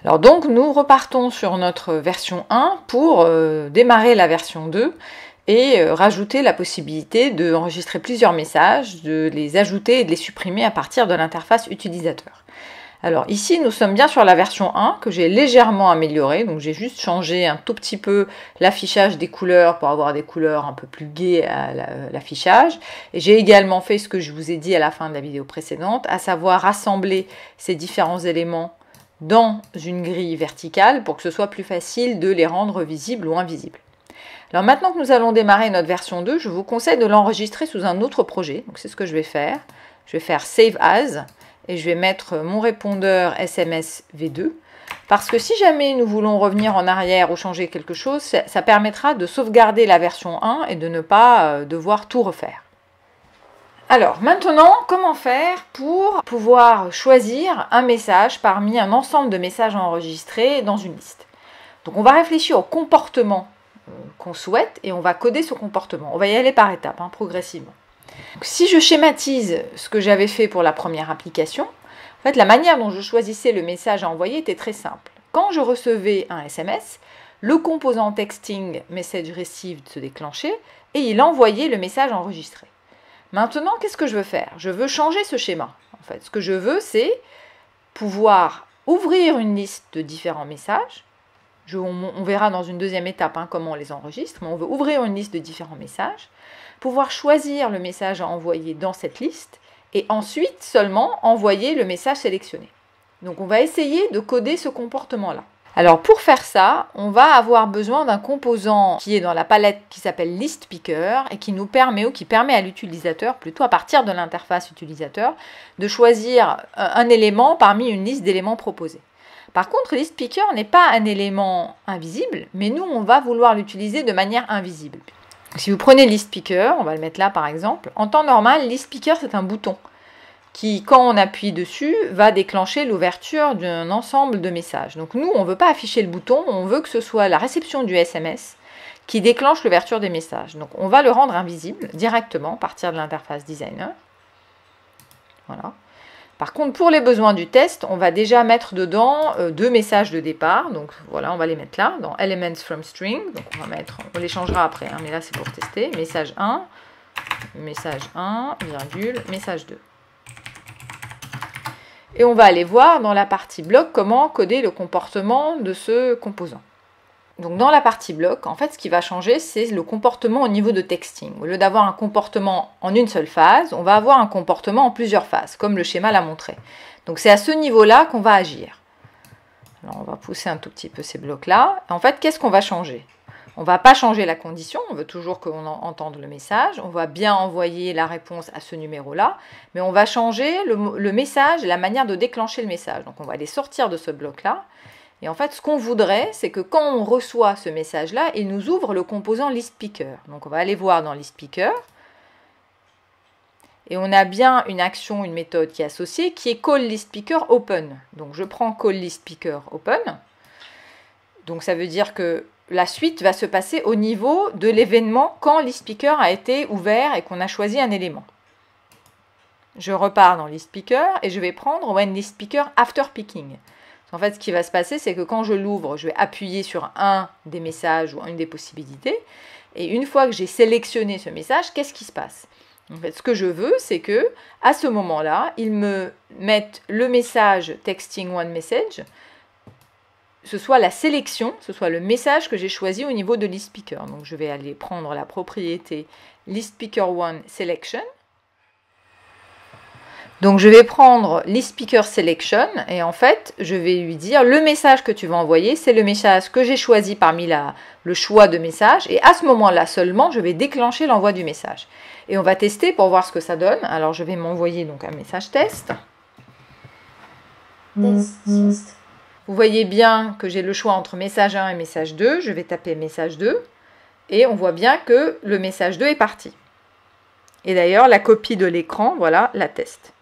Alors donc nous repartons sur notre version 1 pour démarrer la version 2 et rajouter la possibilité d'enregistrer plusieurs messages, de les ajouter et de les supprimer à partir de l'interface utilisateur. Alors ici nous sommes bien sur la version 1 que j'ai légèrement améliorée, donc j'ai juste changé un tout petit peu l'affichage des couleurs pour avoir des couleurs un peu plus gaies à l'affichage. Et j'ai également fait ce que je vous ai dit à la fin de la vidéo précédente, à savoir rassembler ces différents éléments dans une grille verticale pour que ce soit plus facile de les rendre visibles ou invisibles. Alors maintenant que nous allons démarrer notre version 2, je vous conseille de l'enregistrer sous un autre projet. Donc c'est ce que je vais faire. Je vais faire Save As et je vais mettre mon répondeur SMS V2 parce que si jamais nous voulons revenir en arrière ou changer quelque chose, ça permettra de sauvegarder la version 1 et de ne pas devoir tout refaire. Alors maintenant, comment faire pour pouvoir choisir un message parmi un ensemble de messages enregistrés dans une liste? Donc on va réfléchir au comportement qu'on souhaite et on va coder ce comportement. On va y aller par étapes, progressivement. Donc, si je schématise ce que j'avais fait pour la première application, en fait, la manière dont je choisissais le message à envoyer était très simple. Quand je recevais un SMS, le composant texting message received se déclenchait et il envoyait le message enregistré. Maintenant, qu'est-ce que je veux faire? Je veux changer ce schéma. En fait, ce que je veux, c'est pouvoir ouvrir une liste de différents messages. On verra dans une deuxième étape comment on les enregistre, mais on veut ouvrir une liste de différents messages, pouvoir choisir le message à envoyer dans cette liste, et ensuite seulement envoyer le message sélectionné. Donc on va essayer de coder ce comportement-là. Alors pour faire ça, on va avoir besoin d'un composant qui est dans la palette qui s'appelle ListPicker et qui nous permet, ou qui permet à l'utilisateur, plutôt à partir de l'interface utilisateur, de choisir un élément parmi une liste d'éléments proposés. Par contre, ListPicker n'est pas un élément invisible, mais nous on va vouloir l'utiliser de manière invisible. Si vous prenez ListPicker, on va le mettre là par exemple, en temps normal, ListPicker c'est un bouton qui, quand on appuie dessus, va déclencher l'ouverture d'un ensemble de messages. Donc nous, on ne veut pas afficher le bouton, on veut que ce soit la réception du SMS qui déclenche l'ouverture des messages. Donc on va le rendre invisible directement à partir de l'interface designer. Voilà. Par contre, pour les besoins du test, on va déjà mettre dedans deux messages de départ. Donc voilà, on va les mettre là, dans Elements from String. Donc on les changera après, mais là c'est pour tester. Message 1, virgule, message 2. Et on va aller voir dans la partie bloc comment coder le comportement de ce composant. Donc dans la partie bloc, en fait, ce qui va changer, c'est le comportement au niveau de texting. Au lieu d'avoir un comportement en une seule phase, on va avoir un comportement en plusieurs phases, comme le schéma l'a montré. Donc c'est à ce niveau-là qu'on va agir. Alors on va pousser un tout petit peu ces blocs-là. En fait, qu'est-ce qu'on va changer? On ne va pas changer la condition, on veut toujours qu'on entende le message, on va bien envoyer la réponse à ce numéro-là, mais on va changer le message, la manière de déclencher le message. Donc on va aller sortir de ce bloc-là, et en fait ce qu'on voudrait, c'est que quand on reçoit ce message-là, il nous ouvre le composant ListPicker. Donc on va aller voir dans ListPicker, et on a bien une action, une méthode qui est associée, qui est callListPickerOpen. Donc je prends callListPickerOpen, donc ça veut dire que la suite va se passer au niveau de l'événement quand ListPicker a été ouvert et qu'on a choisi un élément. Je repars dans ListPicker et je vais prendre When ListPicker After Picking. En fait, ce qui va se passer, c'est que quand je l'ouvre, je vais appuyer sur un des messages ou une des possibilités. Et une fois que j'ai sélectionné ce message, qu'est-ce qui se passe? En fait, ce que je veux, c'est que à ce moment-là, il me mette le message Texting One Message, ce soit la sélection, ce soit le message que j'ai choisi au niveau de ListPicker. Donc je vais aller prendre la propriété ListPicker1Selection. Donc je vais prendre ListPickerSelection et en fait, je vais lui dire le message que tu vas envoyer, c'est le message que j'ai choisi parmi le choix de messages. Et à ce moment-là seulement, je vais déclencher l'envoi du message. Et on va tester pour voir ce que ça donne. Alors je vais m'envoyer donc un message test. Test. Vous voyez bien que j'ai le choix entre message 1 et message 2. Je vais taper message 2 et on voit bien que le message 2 est parti. Et d'ailleurs, la copie de l'écran, voilà, la teste.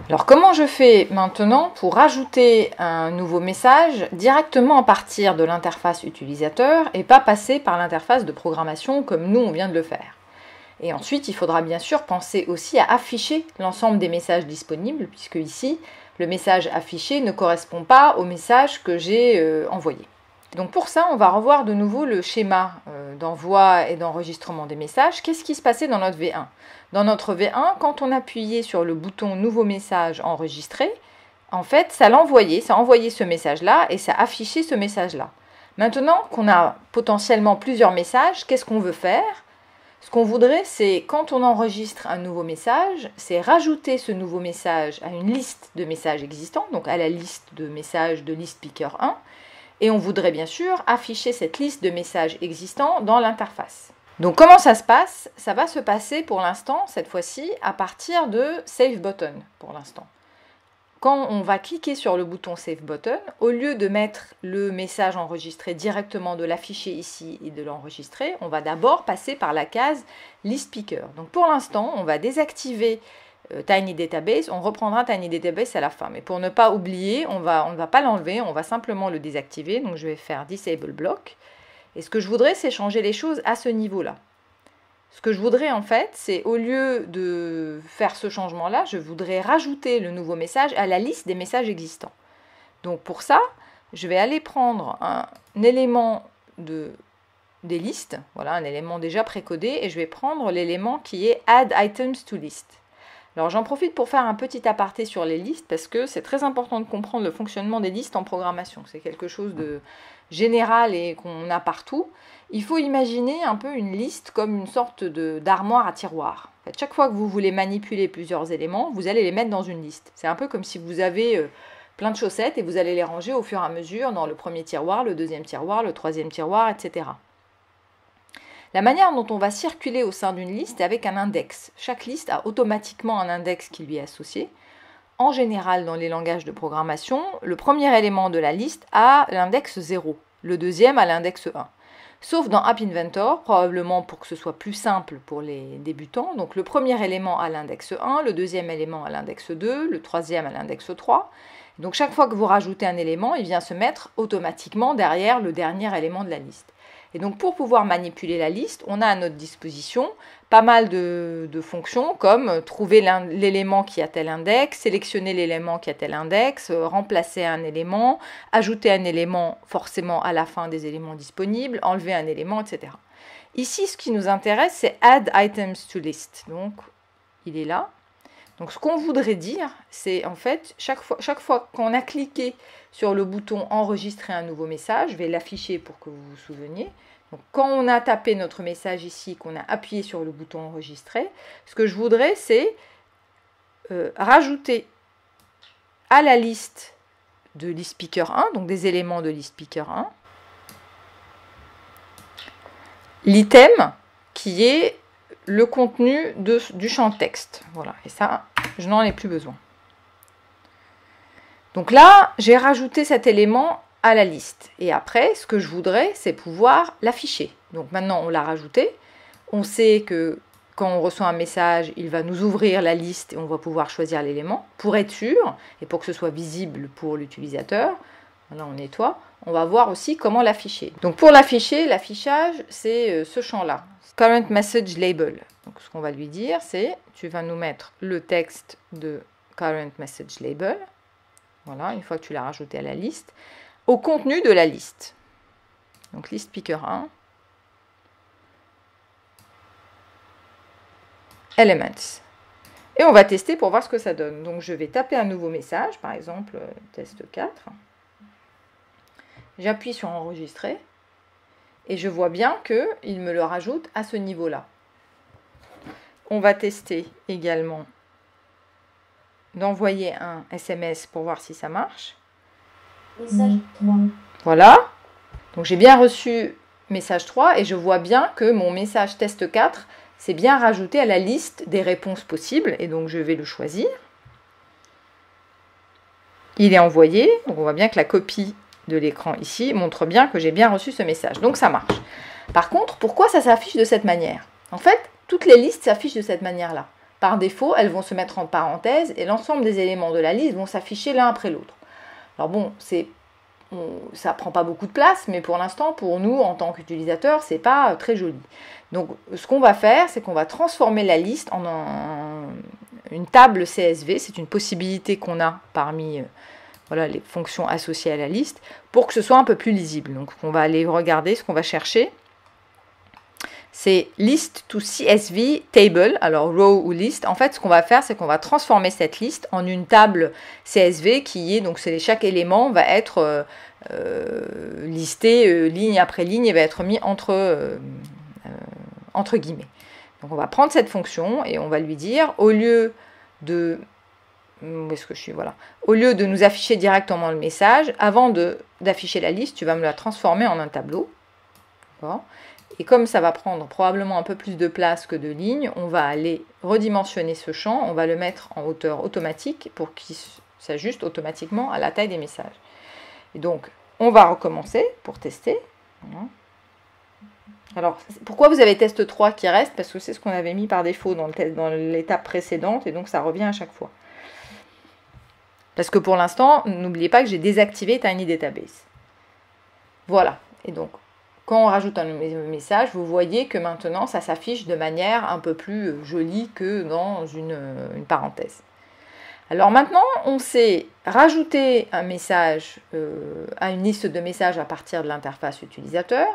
Alors, comment je fais maintenant pour rajouter un nouveau message directement à partir de l'interface utilisateur et pas passer par l'interface de programmation comme nous, on vient de le faire? Et ensuite, il faudra bien sûr penser aussi à afficher l'ensemble des messages disponibles, puisque ici, le message affiché ne correspond pas au message que j'ai envoyé. Donc pour ça, on va revoir de nouveau le schéma d'envoi et d'enregistrement des messages. Qu'est-ce qui se passait dans notre V1? Dans notre V1, quand on appuyait sur le bouton « Nouveau message enregistré », en fait, ça envoyait ce message-là et ça affichait ce message-là. Maintenant qu'on a potentiellement plusieurs messages, qu'est-ce qu'on veut faire? Ce qu'on voudrait, c'est quand on enregistre un nouveau message, c'est rajouter ce nouveau message à une liste de messages existants, donc à la liste de messages de ListSpeaker 1, et on voudrait bien sûr afficher cette liste de messages existants dans l'interface. Donc comment ça se passe? Ça va se passer pour l'instant, cette fois-ci, à partir de Save Button, pour l'instant. Quand on va cliquer sur le bouton Save Button, au lieu de mettre le message enregistré directement, de l'afficher ici et de l'enregistrer, on va d'abord passer par la case ListSpeaker. Donc pour l'instant, on va désactiver Tiny Database, on reprendra Tiny Database à la fin. Mais pour ne pas oublier, on ne va pas l'enlever, on va simplement le désactiver. Donc je vais faire Disable Block. Et ce que je voudrais, c'est changer les choses à ce niveau-là. Ce que je voudrais en fait, c'est au lieu de faire ce changement-là, je voudrais rajouter le nouveau message à la liste des messages existants. Donc pour ça, je vais aller prendre un élément des listes, voilà, un élément déjà précodé, et je vais prendre l'élément qui est Add Items to List. Alors j'en profite pour faire un petit aparté sur les listes parce que c'est très important de comprendre le fonctionnement des listes en programmation. C'est quelque chose de général et qu'on a partout. Il faut imaginer un peu une liste comme une sorte d'armoire à tiroirs. En fait, chaque fois que vous voulez manipuler plusieurs éléments, vous allez les mettre dans une liste. C'est un peu comme si vous avez plein de chaussettes et vous allez les ranger au fur et à mesure dans le premier tiroir, le deuxième tiroir, le troisième tiroir, etc. La manière dont on va circuler au sein d'une liste est avec un index. Chaque liste a automatiquement un index qui lui est associé. En général, dans les langages de programmation, le premier élément de la liste a l'index 0, le deuxième a l'index 1. Sauf dans App Inventor, probablement pour que ce soit plus simple pour les débutants. Donc le premier élément a l'index 1, le deuxième élément a l'index 2, le troisième a l'index 3. Donc chaque fois que vous rajoutez un élément, il vient se mettre automatiquement derrière le dernier élément de la liste. Et donc pour pouvoir manipuler la liste, on a à notre disposition pas mal de fonctions comme trouver l'élément qui a tel index, sélectionner l'élément qui a tel index, remplacer un élément, ajouter un élément forcément à la fin des éléments disponibles, enlever un élément, etc. Ici, ce qui nous intéresse, c'est Add Items to List. Donc, il est là. Donc, ce qu'on voudrait dire, c'est en fait, chaque fois qu'on a cliqué sur le bouton « Enregistrer un nouveau message », je vais l'afficher pour que vous vous souveniez. Donc, quand on a tapé notre message ici, qu'on a appuyé sur le bouton « Enregistrer », ce que je voudrais, c'est rajouter à la liste de ListSpeaker 1, donc des éléments de ListSpeaker 1, l'item qui est le contenu du champ texte. Voilà, et ça, je n'en ai plus besoin. Donc là, j'ai rajouté cet élément à la liste. Et après, ce que je voudrais, c'est pouvoir l'afficher. Donc maintenant, on l'a rajouté. On sait que quand on reçoit un message, il va nous ouvrir la liste et on va pouvoir choisir l'élément. Pour être sûr, et pour que ce soit visible pour l'utilisateur, là on nettoie, on va voir aussi comment l'afficher. Donc pour l'afficher, l'affichage, c'est ce champ-là. Current Message Label. Donc ce qu'on va lui dire, c'est tu vas nous mettre le texte de Current Message Label. Voilà, une fois que tu l'as rajouté à la liste, au contenu de la liste. Donc ListSpeaker 1, Elements. Et on va tester pour voir ce que ça donne. Donc je vais taper un nouveau message, par exemple test 4. J'appuie sur enregistrer. Et je vois bien qu'il me le rajoute à ce niveau-là. On va tester également d'envoyer un SMS pour voir si ça marche. Message 3. Voilà. Donc j'ai bien reçu message 3 et je vois bien que mon message test 4 s'est bien rajouté à la liste des réponses possibles. Et donc je vais le choisir. Il est envoyé. Donc on voit bien que la copie de l'écran ici montre bien que j'ai bien reçu ce message. Donc ça marche. Par contre, pourquoi ça s'affiche de cette manière? En fait, toutes les listes s'affichent de cette manière-là. Par défaut, elles vont se mettre en parenthèse et l'ensemble des éléments de la liste vont s'afficher l'un après l'autre. Alors bon, ça prend pas beaucoup de place, mais pour l'instant, pour nous, en tant qu'utilisateurs, c'est pas très joli. Donc, ce qu'on va faire, c'est qu'on va transformer la liste en une table CSV. C'est une possibilité qu'on a parmi voilà, les fonctions associées à la liste, pour que ce soit un peu plus lisible. Donc, on va aller regarder ce qu'on va chercher. C'est list to CSV table, alors row ou list. En fait, ce qu'on va faire, c'est qu'on va transformer cette liste en une table CSV qui est, donc chaque élément va être listé ligne après ligne et va être mis entre guillemets. Donc, on va prendre cette fonction et on va lui dire, au lieu de... Où est-ce que je suis? Voilà. Au lieu de nous afficher directement le message, avant d'afficher la liste, tu vas me la transformer en un tableau. D'accord? Et comme ça va prendre probablement un peu plus de place que de lignes, on va aller redimensionner ce champ, on va le mettre en hauteur automatique pour qu'il s'ajuste automatiquement à la taille des messages. Et donc, on va recommencer pour tester. Voilà. Alors, pourquoi vous avez test 3 qui reste? Parce que c'est ce qu'on avait mis par défaut dans l'étape précédente, et donc ça revient à chaque fois. Parce que pour l'instant, n'oubliez pas que j'ai désactivé Tiny Database. Voilà. Et donc, quand on rajoute un message, vous voyez que maintenant, ça s'affiche de manière un peu plus jolie que dans une parenthèse. Alors maintenant, on sait rajouter un message à une liste de messages à partir de l'interface utilisateur.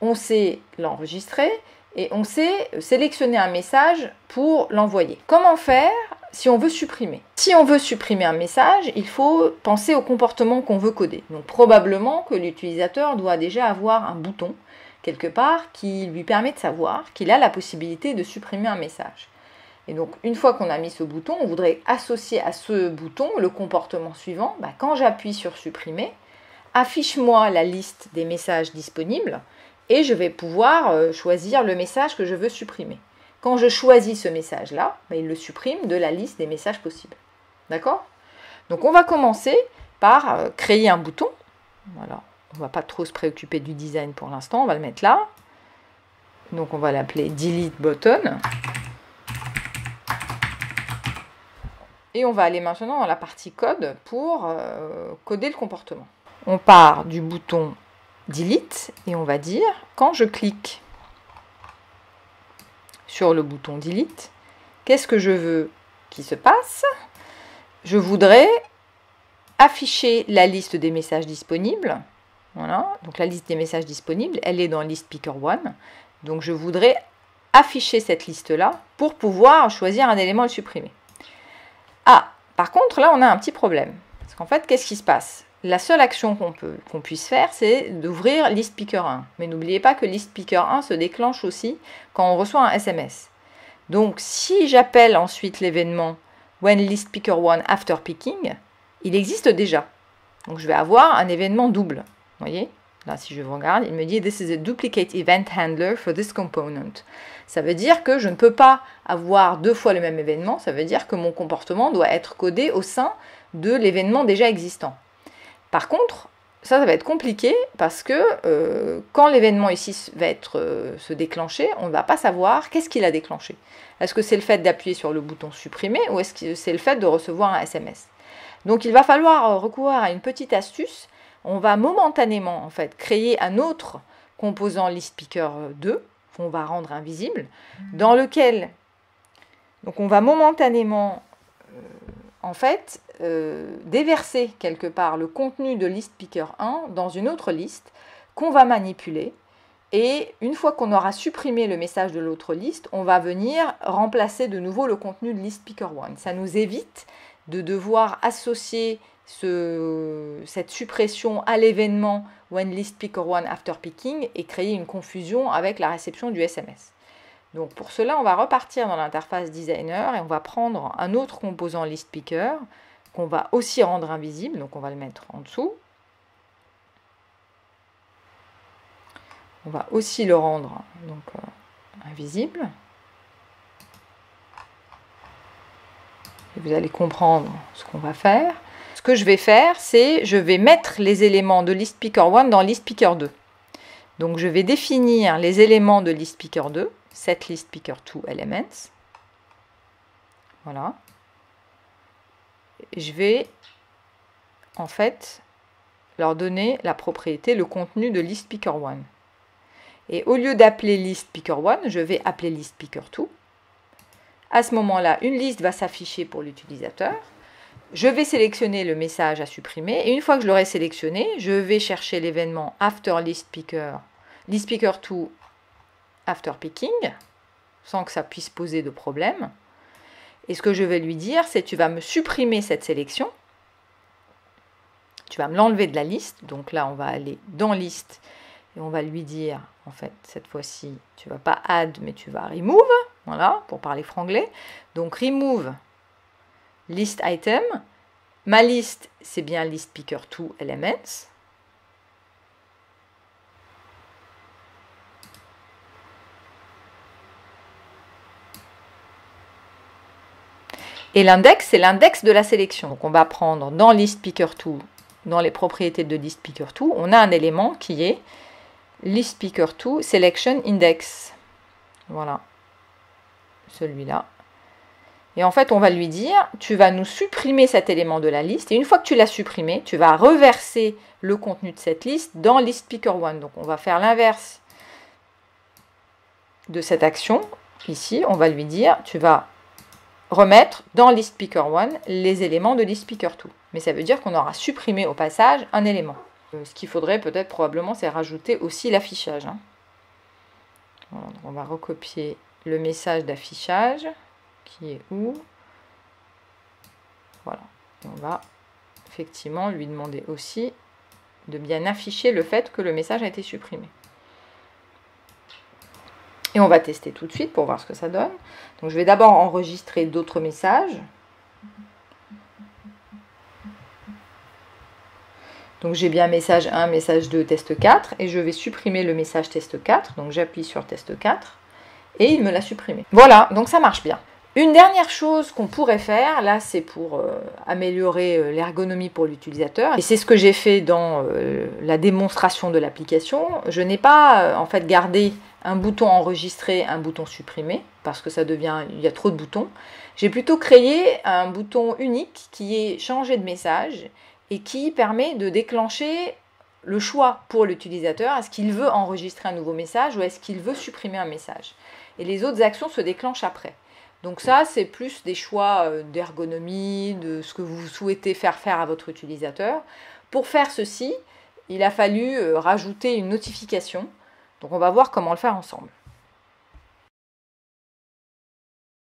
On sait l'enregistrer et on sait sélectionner un message pour l'envoyer. Comment faire si on veut supprimer? Si on veut supprimer un message, il faut penser au comportement qu'on veut coder. Donc probablement que l'utilisateur doit déjà avoir un bouton quelque part qui lui permet de savoir qu'il a la possibilité de supprimer un message. Et donc une fois qu'on a mis ce bouton, on voudrait associer à ce bouton le comportement suivant. Quand j'appuie sur supprimer, affiche-moi la liste des messages disponibles et je vais pouvoir choisir le message que je veux supprimer. Quand je choisis ce message-là, il le supprime de la liste des messages possibles. D'accord? Donc on va commencer par créer un bouton. Voilà. On ne va pas trop se préoccuper du design pour l'instant, on va le mettre là. Donc on va l'appeler Delete Button. Et on va aller maintenant dans la partie code pour coder le comportement. On part du bouton Delete et on va dire, quand je clique sur le bouton Delete, qu'est-ce que je veux qu'il se passe? Je voudrais afficher la liste des messages disponibles. Voilà, donc la liste des messages disponibles, elle est dans list picker 1. Donc je voudrais afficher cette liste-là pour pouvoir choisir un élément et le supprimer. Ah, par contre, là, on a un petit problème. Parce qu'en fait, qu'est-ce qui se passe? La seule action qu'on puisse faire, c'est d'ouvrir list picker 1. Mais n'oubliez pas que list picker 1 se déclenche aussi quand on reçoit un SMS. Donc, si j'appelle ensuite l'événement when list picker 1 after picking, il existe déjà. Donc, je vais avoir un événement double. Vous voyez? Là, si je vous regarde, il me dit « This is a duplicate event handler for this component ». Ça veut dire que je ne peux pas avoir deux fois le même événement. Ça veut dire que mon comportement doit être codé au sein de l'événement déjà existant. Par contre, ça va être compliqué parce que quand l'événement ici va se déclencher, on ne va pas savoir qu'est-ce qu'il a déclenché. Est-ce que c'est le fait d'appuyer sur le bouton « Supprimer » ou est-ce que c'est le fait de recevoir un SMS? Donc, il va falloir recourir à une petite astuce. On va momentanément en fait créer un autre composant listPicker2 qu'on va rendre invisible, dans lequel donc on va momentanément en fait déverser quelque part le contenu de listPicker1 dans une autre liste qu'on va manipuler. Et une fois qu'on aura supprimé le message de l'autre liste, on va venir remplacer de nouveau le contenu de listPicker1. Ça nous évite de devoir associer cette suppression à l'événement when list picker 1 after picking et créer une confusion avec la réception du SMS. Donc pour cela, on va repartir dans l'interface designer et on va prendre un autre composant list picker qu'on va aussi rendre invisible. Donc on va le mettre en dessous. On va aussi le rendre donc, invisible. Et vous allez comprendre ce qu'on va faire. Ce que je vais faire, c'est je vais mettre les éléments de listPicker1 dans listPicker2. Donc je vais définir les éléments de listPicker2, set listPicker2 elements. Voilà. Je vais en fait leur donner la propriété, le contenu de listPicker1. Et au lieu d'appeler listPicker1, je vais appeler listPicker2. À ce moment-là, une liste va s'afficher pour l'utilisateur. Je vais sélectionner le message à supprimer. Et une fois que je l'aurai sélectionné, je vais chercher l'événement after listPicker2 after picking, sans que ça puisse poser de problème. Et ce que je vais lui dire, c'est tu vas me supprimer cette sélection. Tu vas me l'enlever de la liste. Donc là, on va aller dans liste et on va lui dire, en fait, cette fois-ci, tu ne vas pas add, mais tu vas remove. Voilà, pour parler franglais. Donc remove list item. Ma liste, c'est bien listPicker2 elements. Et l'index, c'est l'index de la sélection. Donc on va prendre dans listPicker2, dans les propriétés de listPicker2, on a un élément qui est listPicker2 selection index. Voilà, celui-là. Et en fait, on va lui dire, tu vas nous supprimer cet élément de la liste. Et une fois que tu l'as supprimé, tu vas reverser le contenu de cette liste dans listPicker1. Donc on va faire l'inverse de cette action. Ici, on va lui dire, tu vas remettre dans listPicker1 les éléments de listPicker2. Mais ça veut dire qu'on aura supprimé au passage un élément. Ce qu'il faudrait peut-être probablement, c'est rajouter aussi l'affichage. Voilà, on va recopier le message d'affichage qui est où? Voilà. Et on va effectivement lui demander aussi de bien afficher le fait que le message a été supprimé. Et on va tester tout de suite pour voir ce que ça donne. Donc je vais d'abord enregistrer d'autres messages. Donc j'ai bien message 1, message 2, test 4. Et je vais supprimer le message test 4. Donc j'appuie sur test 4. Et il me l'a supprimé. Voilà, donc ça marche bien. Une dernière chose qu'on pourrait faire, là c'est pour améliorer l'ergonomie pour l'utilisateur, et c'est ce que j'ai fait dans la démonstration de l'application. Je n'ai pas en fait gardé un bouton enregistrer, un bouton supprimer, parce que ça devient, il y a trop de boutons. J'ai plutôt créé un bouton unique qui est changer de message et qui permet de déclencher le choix pour l'utilisateur. Est-ce qu'il veut enregistrer un nouveau message ou est-ce qu'il veut supprimer un message? Et les autres actions se déclenchent après. Donc ça, c'est plus des choix d'ergonomie, de ce que vous souhaitez faire à votre utilisateur. Pour faire ceci, il a fallu rajouter une notification. Donc on va voir comment le faire ensemble.